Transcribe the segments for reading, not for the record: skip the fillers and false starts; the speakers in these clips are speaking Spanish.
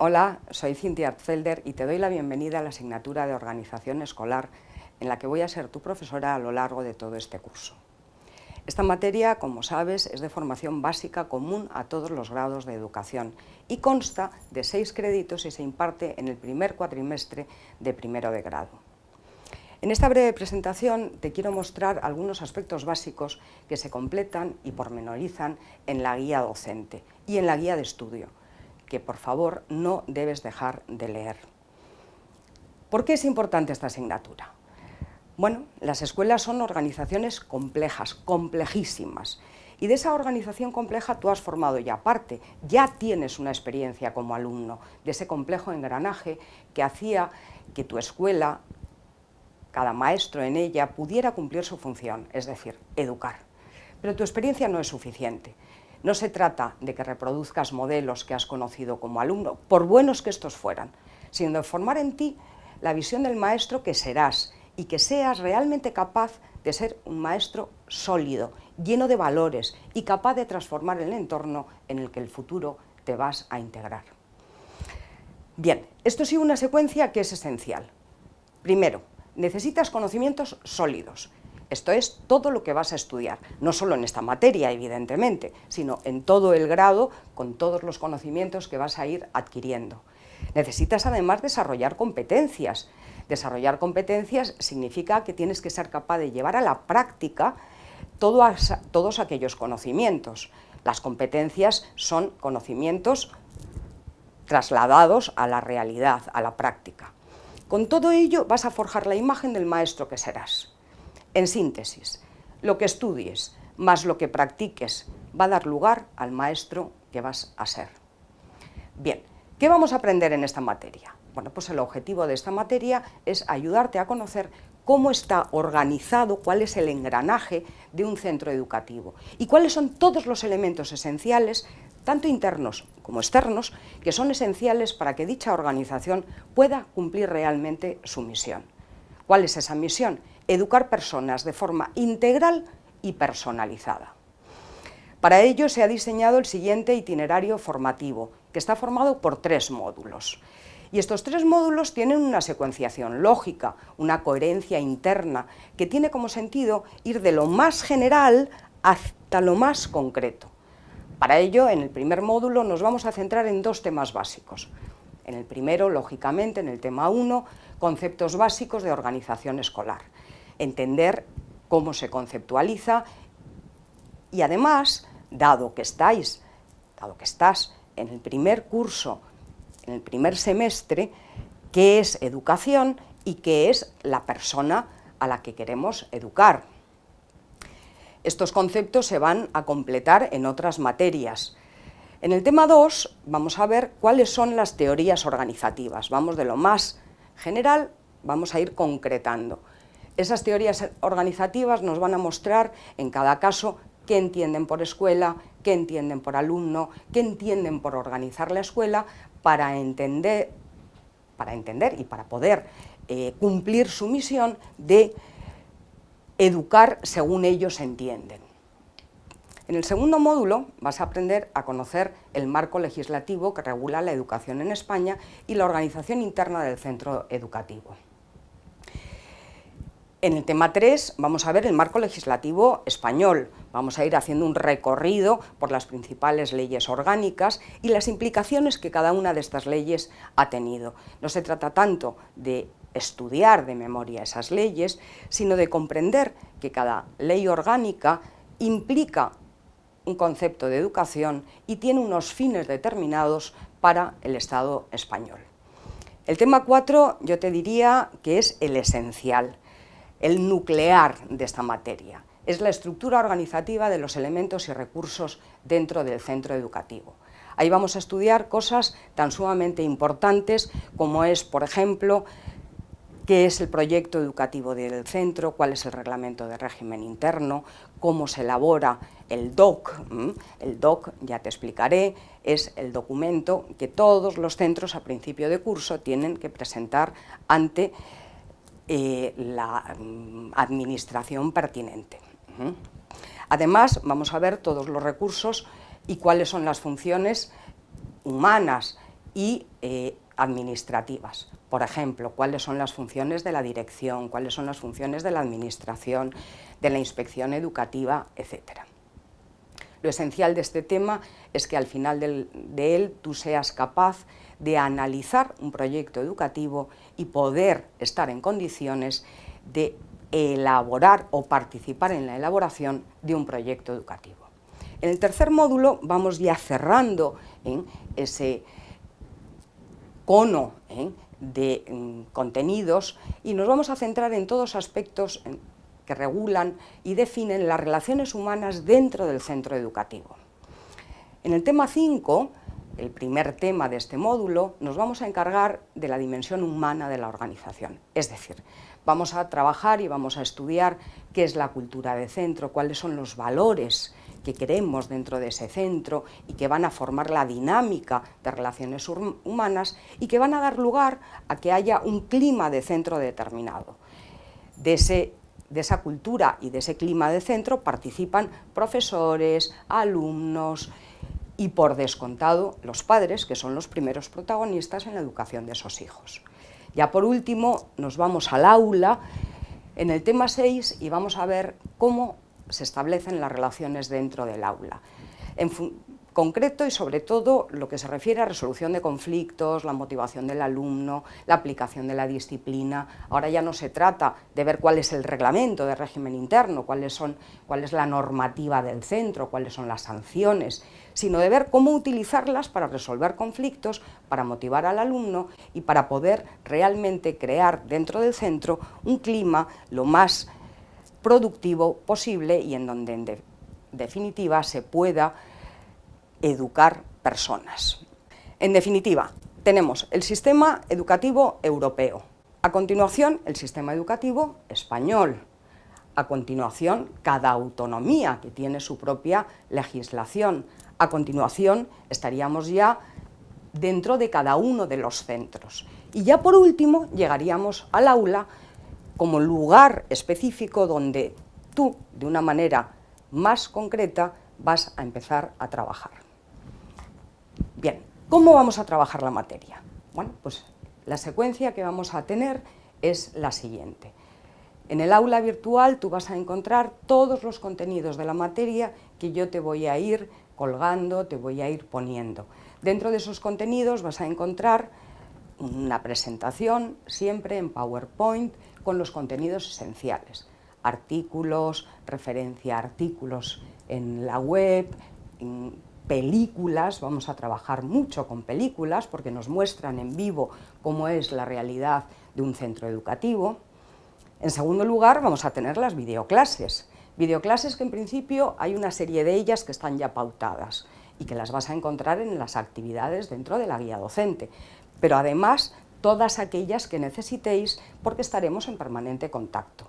Hola, soy Cintia Artfelder y te doy la bienvenida a la asignatura de Organización Escolar, en la que voy a ser tu profesora a lo largo de todo este curso. Esta materia, como sabes, es de formación básica común a todos los grados de educación y consta de 6 créditos y se imparte en el primer cuatrimestre de primero de grado. En esta breve presentación te quiero mostrar algunos aspectos básicos que se completan y pormenorizan en la guía docente y en la guía de estudio, que por favor no debes dejar de leer. ¿Por qué es importante esta asignatura? Bueno, las escuelas son organizaciones complejas, complejísimas, y de esa organización compleja tú has formado ya parte, ya tienes una experiencia como alumno de ese complejo engranaje que hacía que tu escuela, cada maestro en ella, pudiera cumplir su función, es decir, educar. Pero tu experiencia no es suficiente. No se trata de que reproduzcas modelos que has conocido como alumno, por buenos que estos fueran, sino de formar en ti la visión del maestro que serás y que seas realmente capaz de ser un maestro sólido, lleno de valores y capaz de transformar el entorno en el que el futuro te vas a integrar. Bien, esto sigue una secuencia que es esencial. Primero, necesitas conocimientos sólidos. Esto es todo lo que vas a estudiar, no solo en esta materia, evidentemente, sino en todo el grado, con todos los conocimientos que vas a ir adquiriendo. Necesitas además desarrollar competencias. Desarrollar competencias significa que tienes que ser capaz de llevar a la práctica todos aquellos conocimientos. Las competencias son conocimientos trasladados a la realidad, a la práctica. Con todo ello vas a forjar la imagen del maestro que serás. En síntesis, lo que estudies más lo que practiques va a dar lugar al maestro que vas a ser. Bien, ¿qué vamos a aprender en esta materia? Bueno, pues el objetivo de esta materia es ayudarte a conocer cómo está organizado, cuál es el engranaje de un centro educativo y cuáles son todos los elementos esenciales, tanto internos como externos, que son esenciales para que dicha organización pueda cumplir realmente su misión. ¿Cuál es esa misión? Educar personas de forma integral y personalizada. Para ello se ha diseñado el siguiente itinerario formativo, que está formado por 3 módulos. Y estos 3 módulos tienen una secuenciación lógica, una coherencia interna, que tiene como sentido ir de lo más general hasta lo más concreto. Para ello, en el primer módulo nos vamos a centrar en 2 temas básicos. En el primero, lógicamente, en el tema 1, conceptos básicos de organización escolar. Entender cómo se conceptualiza y además, dado que estás en el primer curso, en el primer semestre, qué es educación y qué es la persona a la que queremos educar. Estos conceptos se van a completar en otras materias. En el tema 2 vamos a ver cuáles son las teorías organizativas. Vamos de lo más general, vamos a ir concretando. Esas teorías organizativas nos van a mostrar en cada caso qué entienden por escuela, qué entienden por alumno, qué entienden por organizar la escuela para entender y para poder cumplir su misión de educar según ellos entienden. En el segundo módulo vas a aprender a conocer el marco legislativo que regula la educación en España y la organización interna del centro educativo. En el tema 3 vamos a ver el marco legislativo español, vamos a ir haciendo un recorrido por las principales leyes orgánicas y las implicaciones que cada una de estas leyes ha tenido. No se trata tanto de estudiar de memoria esas leyes, sino de comprender que cada ley orgánica implica un concepto de educación y tiene unos fines determinados para el Estado español. El tema 4 yo te diría que es el esencial, el nuclear de esta materia. Es la estructura organizativa de los elementos y recursos dentro del centro educativo. Ahí vamos a estudiar cosas tan sumamente importantes como es, por ejemplo, qué es el proyecto educativo del centro, cuál es el reglamento de régimen interno, cómo se elabora el DOC. El DOC, ya te explicaré, es el documento que todos los centros a principio de curso tienen que presentar ante la administración pertinente. Además, vamos a ver todos los recursos y cuáles son las funciones humanas y administrativas. Por ejemplo, cuáles son las funciones de la dirección, cuáles son las funciones de la administración, de la inspección educativa, etc. Lo esencial de este tema es que al final de él tú seas capaz de analizar un proyecto educativo y poder estar en condiciones de elaborar o participar en la elaboración de un proyecto educativo. En el tercer módulo vamos ya cerrando ese cono de contenidos y nos vamos a centrar en todos aspectos que regulan y definen las relaciones humanas dentro del centro educativo. En el tema 5, el primer tema de este módulo, nos vamos a encargar de la dimensión humana de la organización, es decir, vamos a trabajar y vamos a estudiar qué es la cultura de centro, cuáles son los valores que queremos dentro de ese centro y que van a formar la dinámica de relaciones humanas y que van a dar lugar a que haya un clima de centro determinado. De esa cultura y de ese clima de centro participan profesores, alumnos y, por descontado, los padres, que son los primeros protagonistas en la educación de esos hijos. Ya por último, nos vamos al aula en el tema 6 y vamos a ver cómo se establecen las relaciones dentro del aula. En concreto y sobre todo lo que se refiere a resolución de conflictos, la motivación del alumno, la aplicación de la disciplina. Ahora ya no se trata de ver cuál es el reglamento de régimen interno, cuál es la normativa del centro, cuáles son las sanciones, sino de ver cómo utilizarlas para resolver conflictos, para motivar al alumno y para poder realmente crear dentro del centro un clima lo más productivo posible y en donde en definitiva se pueda educar personas. En definitiva, tenemos el sistema educativo europeo, a continuación el sistema educativo español, a continuación cada autonomía que tiene su propia legislación, a continuación estaríamos ya dentro de cada uno de los centros y ya por último llegaríamos al aula como lugar específico donde tú, de una manera más concreta, vas a empezar a trabajar. Bien, ¿cómo vamos a trabajar la materia? Bueno, pues la secuencia que vamos a tener es la siguiente. En el aula virtual tú vas a encontrar todos los contenidos de la materia que yo te voy a ir colgando, te voy a ir poniendo. Dentro de esos contenidos vas a encontrar una presentación, siempre en PowerPoint, con los contenidos esenciales. Artículos, referencia a artículos en la web, películas, vamos a trabajar mucho con películas porque nos muestran en vivo cómo es la realidad de un centro educativo. En segundo lugar, vamos a tener las videoclases. Videoclases que en principio hay una serie de ellas que están ya pautadas y que las vas a encontrar en las actividades dentro de la guía docente, pero además todas aquellas que necesitéis porque estaremos en permanente contacto.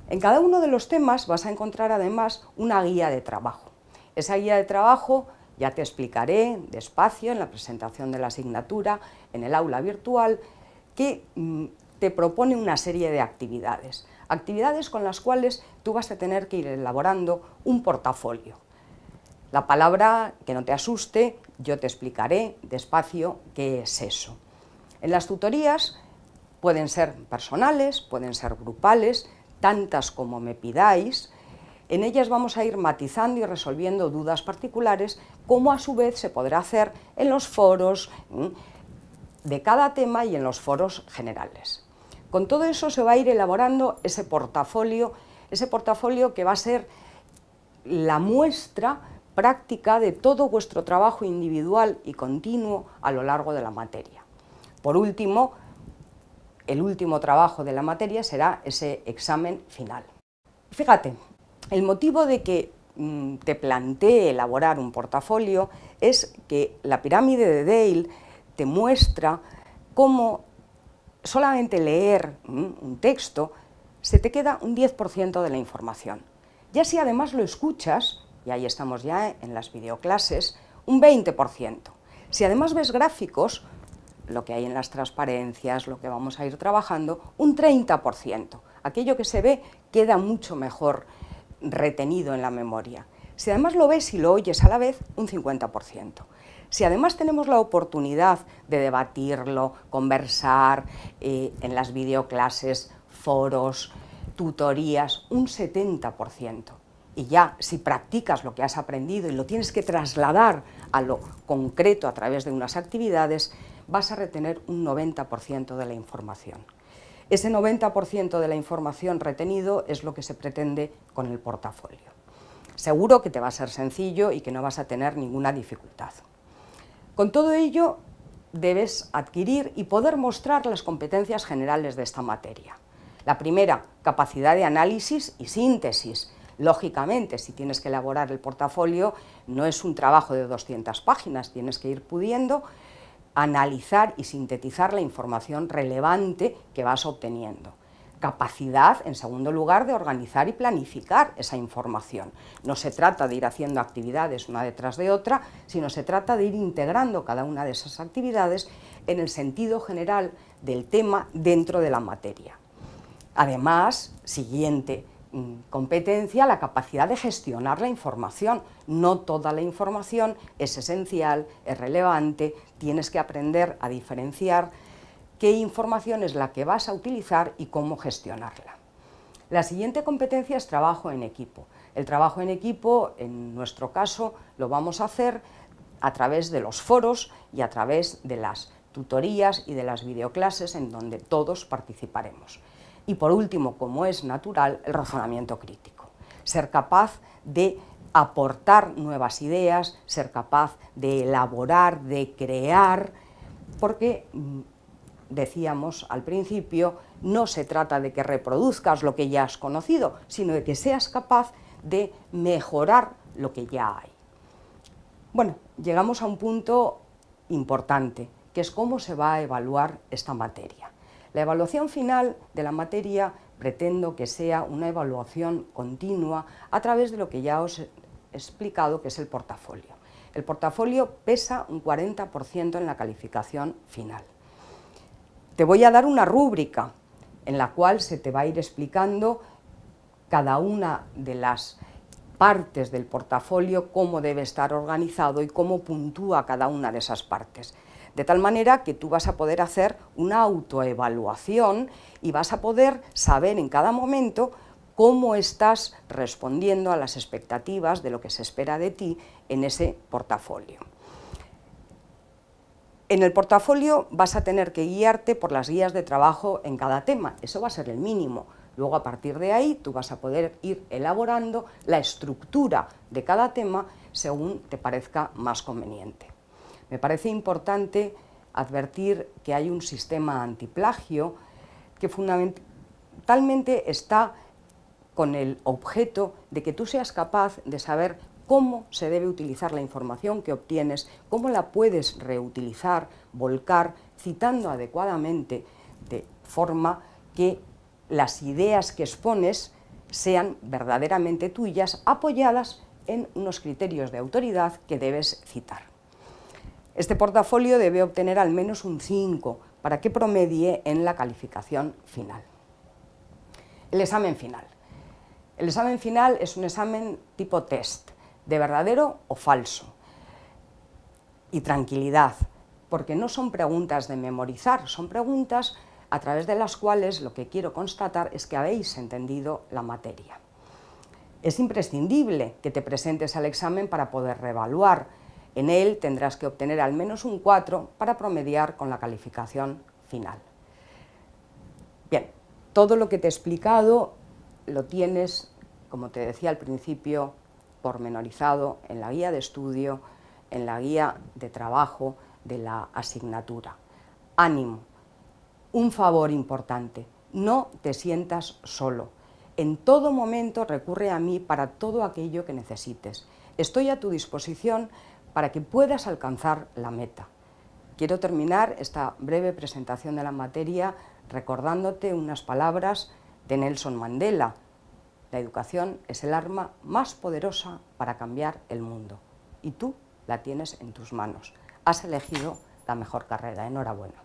En cada uno de los temas vas a encontrar además una guía de trabajo. Esa guía de trabajo ya te explicaré despacio en la presentación de la asignatura, en el aula virtual, que te propone una serie de actividades. Actividades con las cuales tú vas a tener que ir elaborando un portafolio. La palabra, que no te asuste, yo te explicaré despacio qué es eso. En las tutorías pueden ser personales, pueden ser grupales, tantas como me pidáis. En ellas vamos a ir matizando y resolviendo dudas particulares, como a su vez se podrá hacer en los foros de cada tema y en los foros generales. Con todo eso se va a ir elaborando ese portafolio que va a ser la muestra práctica de todo vuestro trabajo individual y continuo a lo largo de la materia. Por último, el último trabajo de la materia será ese examen final. Fíjate, el motivo de que te plantee elaborar un portafolio es que la pirámide de Dale te muestra cómo solamente leer un texto se te queda un 10% de la información. Ya si además lo escuchas, y ahí estamos ya en las videoclases, un 20%. Si además ves gráficos, lo que hay en las transparencias, lo que vamos a ir trabajando, un 30%. Aquello que se ve queda mucho mejor retenido en la memoria. Si además lo ves y lo oyes a la vez, un 50%. Si además tenemos la oportunidad de debatirlo, conversar en las videoclases, foros, tutorías, un 70%. Y ya, si practicas lo que has aprendido y lo tienes que trasladar a lo concreto a través de unas actividades, vas a retener un 90% de la información. Ese 90% de la información retenido es lo que se pretende con el portafolio. Seguro que te va a ser sencillo y que no vas a tener ninguna dificultad. Con todo ello, debes adquirir y poder mostrar las competencias generales de esta materia. La primera, capacidad de análisis y síntesis. Lógicamente, si tienes que elaborar el portafolio, no es un trabajo de 200 páginas, tienes que ir pudiendo analizar y sintetizar la información relevante que vas obteniendo. Capacidad, en segundo lugar, de organizar y planificar esa información. No se trata de ir haciendo actividades una detrás de otra, sino se trata de ir integrando cada una de esas actividades en el sentido general del tema dentro de la materia. Además, siguiente competencia, la capacidad de gestionar la información. No toda la información es esencial, es relevante, tienes que aprender a diferenciar qué información es la que vas a utilizar y cómo gestionarla. La siguiente competencia es trabajo en equipo. El trabajo en equipo, en nuestro caso, lo vamos a hacer a través de los foros y a través de las tutorías y de las videoclases en donde todos participaremos. Y por último, como es natural, el razonamiento crítico. Ser capaz de aportar nuevas ideas, ser capaz de elaborar, de crear, porque decíamos al principio, no se trata de que reproduzcas lo que ya has conocido, sino de que seas capaz de mejorar lo que ya hay. Bueno, llegamos a un punto importante, que es cómo se va a evaluar esta materia. La evaluación final de la materia pretendo que sea una evaluación continua a través de lo que ya os he explicado, que es el portafolio. El portafolio pesa un 40% en la calificación final. Te voy a dar una rúbrica en la cual se te va a ir explicando cada una de las partes del portafolio, cómo debe estar organizado y cómo puntúa cada una de esas partes. De tal manera que tú vas a poder hacer una autoevaluación y vas a poder saber en cada momento cómo estás respondiendo a las expectativas de lo que se espera de ti en ese portafolio. En el portafolio vas a tener que guiarte por las guías de trabajo en cada tema, eso va a ser el mínimo. Luego, a partir de ahí, tú vas a poder ir elaborando la estructura de cada tema según te parezca más conveniente. Me parece importante advertir que hay un sistema antiplagio que fundamentalmente está con el objeto de que tú seas capaz de saber cómo se debe utilizar la información que obtienes, cómo la puedes reutilizar, volcar, citando adecuadamente, de forma que las ideas que expones sean verdaderamente tuyas, apoyadas en unos criterios de autoridad que debes citar. Este portafolio debe obtener al menos un 5 para que promedie en la calificación final. El examen final. El examen final es un examen tipo test, de verdadero o falso. Y tranquilidad, porque no son preguntas de memorizar, son preguntas a través de las cuales lo que quiero constatar es que habéis entendido la materia. Es imprescindible que te presentes al examen para poder reevaluar. En él tendrás que obtener al menos un 4 para promediar con la calificación final. Bien, todo lo que te he explicado lo tienes, como te decía al principio, pormenorizado en la guía de estudio, en la guía de trabajo de la asignatura. Ánimo. Un favor importante, no te sientas solo. En todo momento recurre a mí para todo aquello que necesites. Estoy a tu disposición para que puedas alcanzar la meta. Quiero terminar esta breve presentación de la materia recordándote unas palabras de Nelson Mandela. La educación es el arma más poderosa para cambiar el mundo y tú la tienes en tus manos. Has elegido la mejor carrera. Enhorabuena.